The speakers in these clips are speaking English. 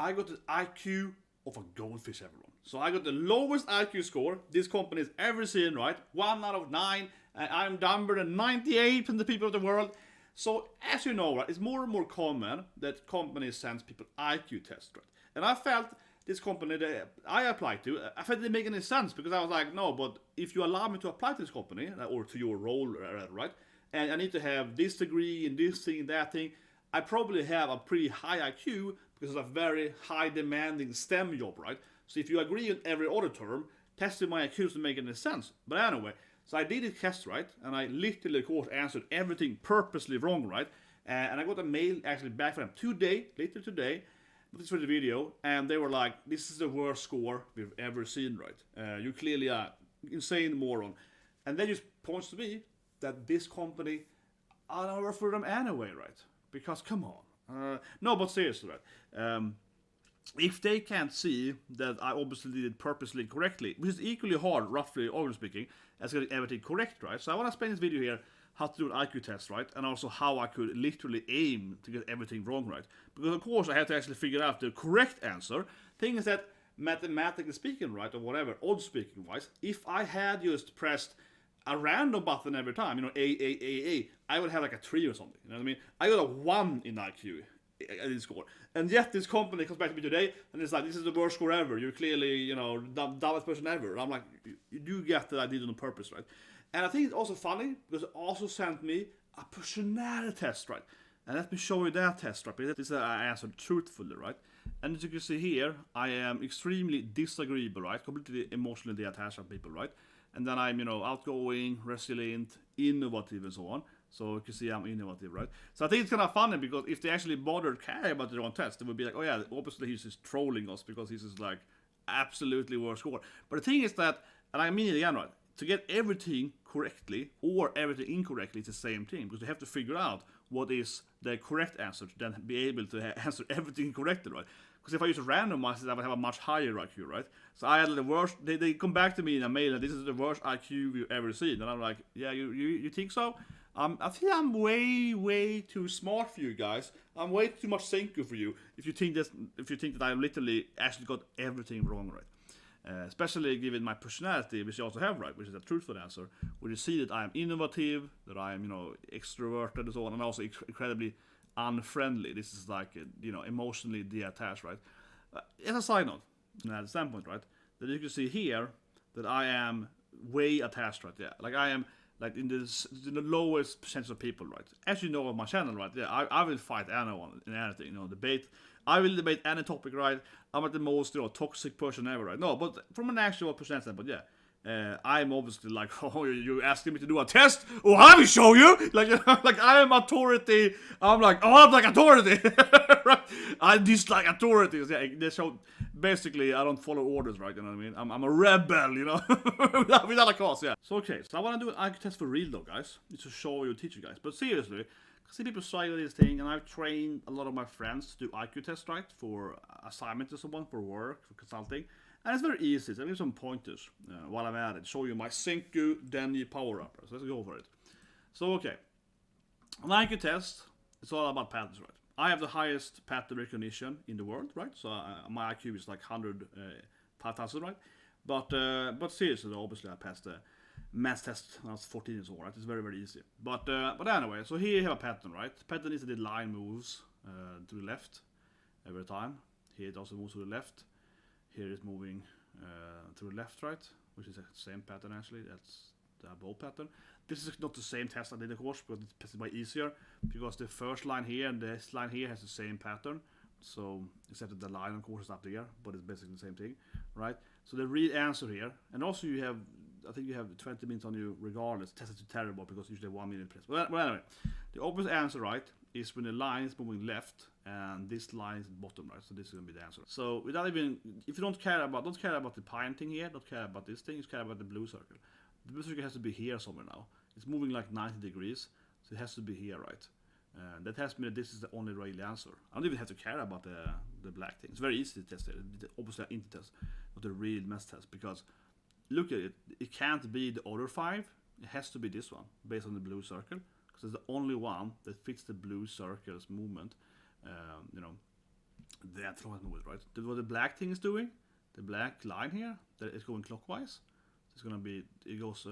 I got the IQ of a goldfish, everyone. So I got the lowest IQ score this company has ever seen, right? 1 out of 9. I'm dumber than 98% of the people of the world. So as you know, right, it's more and more common that companies send people IQ tests, right? And I felt this company that I applied to, I felt it didn't make any sense because I was like, no, but if you allow me to apply to this company or to your role, right? And I need to have this degree and this thing, that thing. I probably have a pretty high IQ because it's a very high demanding STEM job, right? So if you agree on every other term, testing my IQ doesn't make any sense. But anyway, so I did a test, right? And I literally, of course, answered everything purposely wrong, right? And I got a mail actually back from them later today, this for the video, and they were like, this is the worst score we've ever seen, right? You clearly are insane moron. And that just points to me that this company, I don't work for them anyway, right? Because come on. No, but seriously, right? If they can't see that I obviously did it purposely correctly, which is equally hard, roughly, overall speaking, as getting everything correct, right? So I want to spend this video here how to do an IQ test, right? And also how I could literally aim to get everything wrong, right? Because of course I had to actually figure out the correct answer. Thing is that mathematically speaking, right, or whatever, odds speaking wise, if I had just pressed a random button every time, you know, A, I would have like a 3 or something, you know what I mean? I got a 1 in IQ. I didn't score. And yet this company comes back to me today and it's like, this is the worst score ever. You're clearly, you know, the dumbest person ever. And I'm like, you do get that I did it on purpose, right? And I think it's also funny because it also sent me a personality test, right? And let me show you that test, right? This is I answered truthfully, right? And as you can see here, I am extremely disagreeable, right? Completely emotionally attached to people, right? And then I'm, you know, outgoing, resilient, innovative, and so on. So you can see I'm innovative, right? So I think it's kind of funny because if they actually bothered caring about their own test, they would be like, oh yeah, obviously he's just trolling us because he's just like absolutely worst score. But the thing is that, and I mean it again, right? To get everything correctly or everything incorrectly, it's the same thing because you have to figure out what is the correct answer to then be able to answer everything correctly, right? Because if I use a randomizer, I would have a much higher IQ, right? So I had the worst. They come back to me in a mail and this is the worst IQ you've ever seen, and I'm like, yeah, you think so? I think I'm way too smart for you guys. I'm way too much Senku for you. If you think that I literally actually got everything wrong, right? Especially given my personality, which I also have, right, which is a truthful answer, where you see that I am innovative, that I am, you know, extroverted and so on, and also incredibly unfriendly. This is like, you know, emotionally detached, right? As a side note, at the standpoint, right, that you can see here that I am way attached, right? Yeah, like I am like in the lowest percentage of people, right? As you know on my channel, right? Yeah, I will fight anyone in anything, you know, debate. I will debate any topic, right? I'm not the most, you know, toxic person ever, right? No, but from an actual percent standpoint, yeah. I'm obviously like, oh, you're asking me to do a test? Oh, I will show you! Like, like I am authority. I'm like, oh, I'm like authority! Right? I dislike authorities. Yeah, they show, basically, I don't follow orders, right? You know what I mean? I'm a rebel, you know? Without a cause, yeah. So, okay, so I want to do an IQ test for real, though, guys. Just to show you, teach you guys. But seriously, I see people try this thing, and I've trained a lot of my friends to do IQ tests, right? For assignments or someone, for work, for consulting. And it's very easy. So I'll give some pointers while I'm at it. Show you my Senku Denny power up. So let's go for it. So, okay. An IQ test, it's all about patterns, right? I have the highest pattern recognition in the world, right? So my IQ is like 5,000, right? But seriously, obviously I passed the math test when I was 14 years old, right? It's very easy. But anyway, so here you have a pattern, right? The pattern is that the line moves to the left every time. Here it also moves to the left. Here it's moving to the left, right? Which is the same pattern actually. That's the bow pattern. This is not the same test I did, of course, because it's way easier. Because the first line here and this line here has the same pattern. So, except that the line, of course, is up there, but it's basically the same thing, right? So the real answer here, and also you have, I think you have 20 minutes on you regardless. Test is terrible because usually 1 minute press. Well, anyway, the obvious answer, right, is when the line is moving left and this line is bottom, right? So this is gonna be the answer. So without even, if you don't care about the pine thing here, don't care about this thing, you care about the blue circle. The blue circle has to be here somewhere now. It's moving like 90 degrees, so it has to be here, right? That tells me that this is the only real answer. I don't even have to care about the black thing. It's very easy to test it. Obviously, an int test, not a real math test, because look at it. It can't be the other 5. It has to be this one, based on the blue circle, because it's the only one that fits the blue circle's movement. You know, the anti-clockwise movement, right? What the black thing is doing, the black line here, that is going clockwise. So it's gonna be, it goes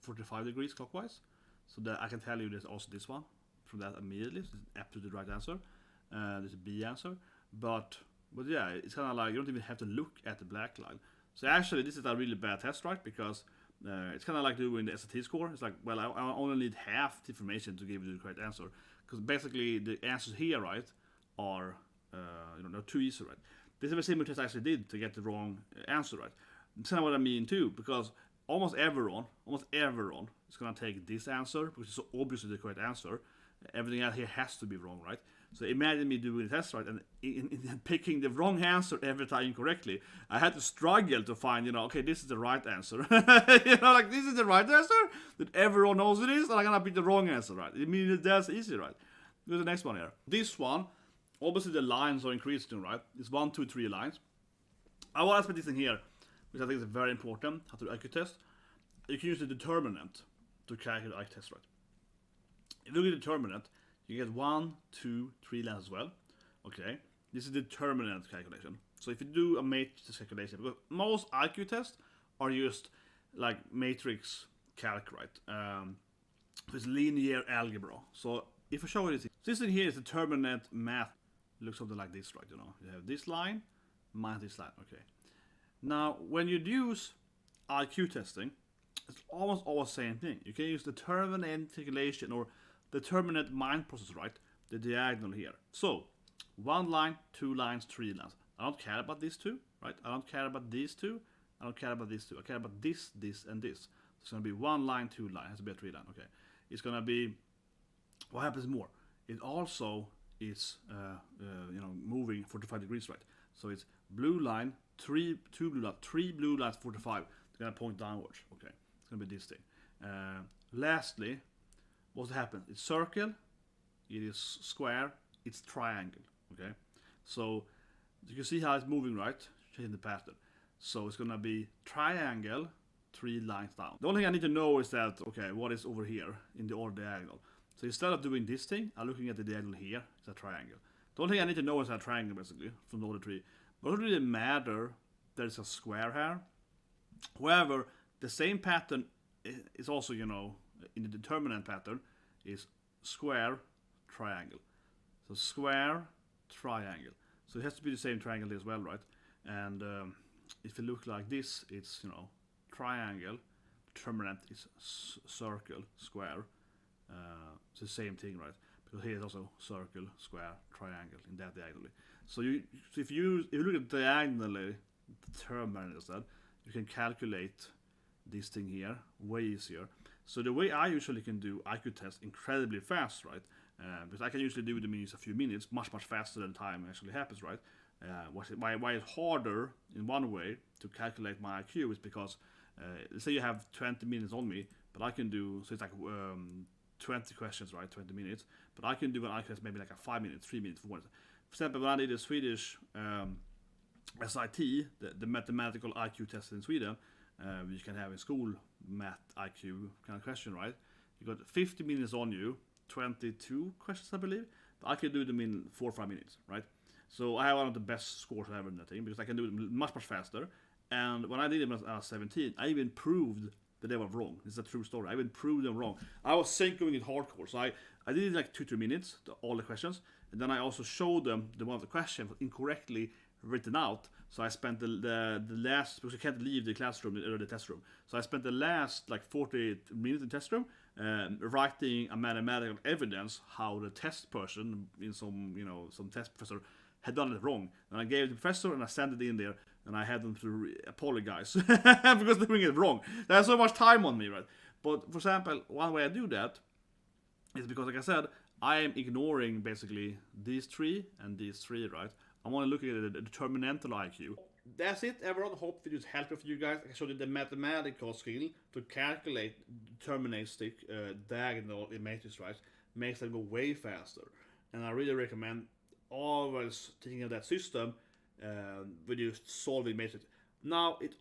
45 degrees clockwise. So that I can tell you there's also this one from that immediately. So it's absolutely the right answer. There's a B answer, but yeah, it's kind of like you don't even have to look at the black line. So actually, this is a really bad test, right? Because it's kind of like doing the SAT score. It's like, well, I only need half the information to give you the correct answer, because basically the answers here, right, are not too easy, right? This is a similar test I actually did to get the wrong answer, right? That's kind of what I mean too, because almost everyone is gonna take this answer, which is so obviously the correct answer. Everything out here has to be wrong, right? So imagine me doing the test, right, and in picking the wrong answer every time incorrectly. I had to struggle to find, okay, this is the right answer. Like this is the right answer that everyone knows it is, and I'm gonna pick the wrong answer, right? I mean, that's easy, right? Here's the next one here. This one, obviously the lines are increasing, right? It's 1, 2, 3 lines. I want to put this in here, which I think is very important, how to do IQ test. You can use the determinant to calculate IQ test, right? If you look at the determinant, you get 1, 2, 3 lines as well. Okay, this is the determinant calculation. So if you do a matrix calculation, because most IQ tests are just like matrix calc, right? It's linear algebra. So if I show you this thing here is determinant math. It looks something like this, right? You have this line minus this line. Okay. Now, when you use IQ testing, it's almost always the same thing. You can use determinant calculation or determinant mind process, right? The diagonal here. So, 1 line, 2 lines, 3 lines. I don't care about these two, right? I don't care about these two. I don't care about these two. I care about this, and this. It's going to be 1 line, 2 line. It has to be a 3 line. Okay. It's going to be, what happens more? It also is, moving 45 degrees, right? So it's blue line, 2 blue lines, 3 blue lines, 45. It's going to point downwards. Okay. It's going to be this thing. Lastly, what happens? It's circle, it is square, it's triangle. Okay, so you can see how it's moving, right? Changing the pattern. So it's gonna be triangle, 3 lines down. The only thing I need to know is that, okay, what is over here in the order diagonal? So instead of doing this thing, I'm looking at the diagonal here. It's a triangle. The only thing I need to know is a triangle, basically, from the order tree. But it doesn't really matter that it's a square here. However, the same pattern is also, in the determinant pattern, is square, triangle. So square, triangle. So it has to be the same triangle as well, right? And if you look like this, it's, triangle, determinant is circle, square. It's the same thing, right? Because here is also circle, square, triangle in that diagonally. So if you look at diagonally, determinant instead, you can calculate this thing here way easier. So the way I usually can do IQ tests incredibly fast, right? Because I can usually do them in a few minutes, much faster than time actually happens, right? Why it's harder in one way to calculate my IQ is because, let's say you have 20 minutes on me, but I can do, so it's like 20 questions, right? 20 minutes, but I can do an IQ test maybe like a 5 minutes, 3 minutes, 4 minutes. For example, when I did a Swedish SIT, the mathematical IQ test in Sweden, you can have in school math IQ kind of question, right? You got 50 minutes on you, 22 questions, I believe. But I can do them in 4 or 5 minutes, right? So I have one of the best scores ever in that thing because I can do it much faster. And when I did it when I was 17, I even proved that they were wrong. It's a true story. I even proved them wrong. I was Senkuing it hardcore, so I did it like 2-3 minutes, all the questions, and then I also showed them the one of the questions incorrectly written out. So I spent the last, because you can't leave the classroom or the test room. So I spent the last like 40 minutes in the test room writing a mathematical evidence how the test person in some test professor had done it wrong. And I gave it to the professor and I sent it in there and I had them to apologize because they're doing it wrong. They have so much time on me, right? But for example, one way I do that is because, like I said, I am ignoring basically these 3 and these 3, right? I want to look at the determinantal IQ. That's it, everyone. Hope it was helpful for you guys. I showed you the mathematical skill to calculate deterministic diagonal in matrix, right? Makes them go way faster. And I really recommend always thinking of that system when you solving matrix. Now, it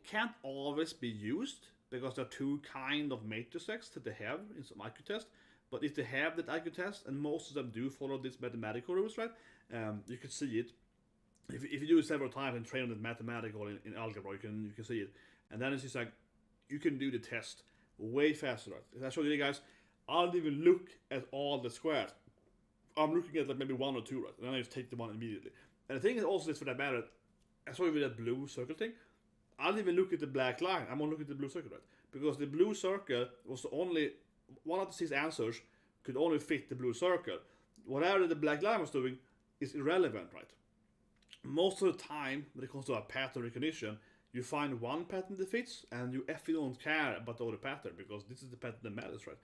can't always be used because there are 2 kind of matrices that they have in some IQ test. But if they have that IQ test, and most of them do follow these mathematical rules, right? You can see it. if you do it several times and train on it mathematical in algebra, you can see it, and then it's just like you can do the test way faster. Right? As I showed you guys, I don't even look at all the squares. I'm looking at like maybe one or two, right? And then I just take the one immediately. And the thing is also this for that matter, I saw you with that blue circle thing. I didn't even look at the black line. I'm gonna look at the blue circle, right? Because the blue circle was the only one of the 6 answers could only fit the blue circle. Whatever the black line was doing is irrelevant, right? Most of the time, when it comes to a pattern recognition, you find one pattern that fits, and you effing don't care about the other pattern because this is the pattern that matters, right?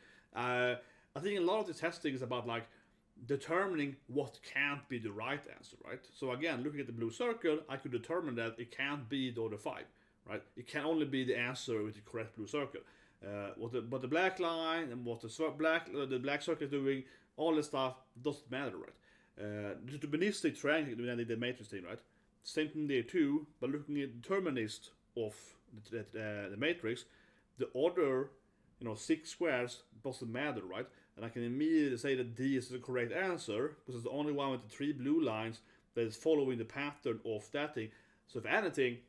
I think a lot of the testing is about like determining what can't be the right answer, right? So again, looking at the blue circle, I could determine that it can't be the other 5, right? It can only be the answer with the correct blue circle. But the black line and what the black circle is doing, all this stuff doesn't matter, right? The deterministic triangle in the matrix thing, right? Same thing there too, but looking at the determinist of the matrix, the other 6 squares doesn't matter, right? And I can immediately say that D is the correct answer because it's the only one with the 3 blue lines that is following the pattern of that thing. So if anything,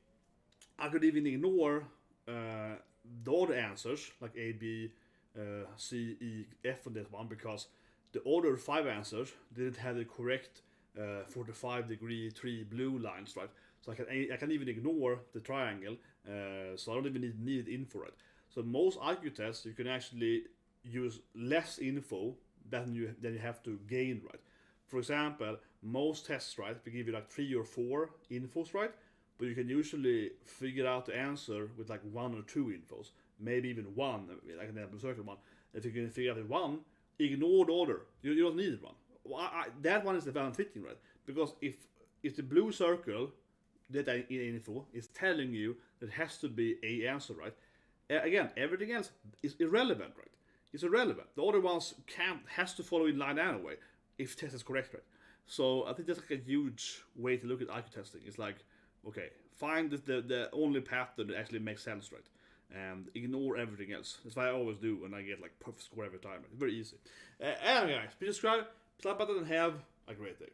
I could even ignore the other answers like A, B, C, E, F on that one because the other 5 answers didn't have the correct 45-degree 3 blue lines, right? So I can even ignore the triangle, so I don't even need info, right? So most IQ tests you can actually use less info than you have to gain, right? For example, most tests, right, we give you like 3 or 4 infos, right? But you can usually figure out the answer with like 1 or 2 infos, maybe even 1, like in the circle one. If you can figure out the 1, ignore the other. You don't need it one. That one is the valid fitting, right? Because if the blue circle that info is telling you that it has to be a answer, right? Again, everything else is irrelevant, right? It's irrelevant. The other ones has to follow in line anyway if test is correct, right? So I think that's like a huge way to look at IQ testing. It's like, okay, find the only pattern that actually makes sense, right? And ignore everything else. That's what I always do when I get like perfect score every time. It's very easy. Anyway guys, please subscribe, slap button, and have a great day.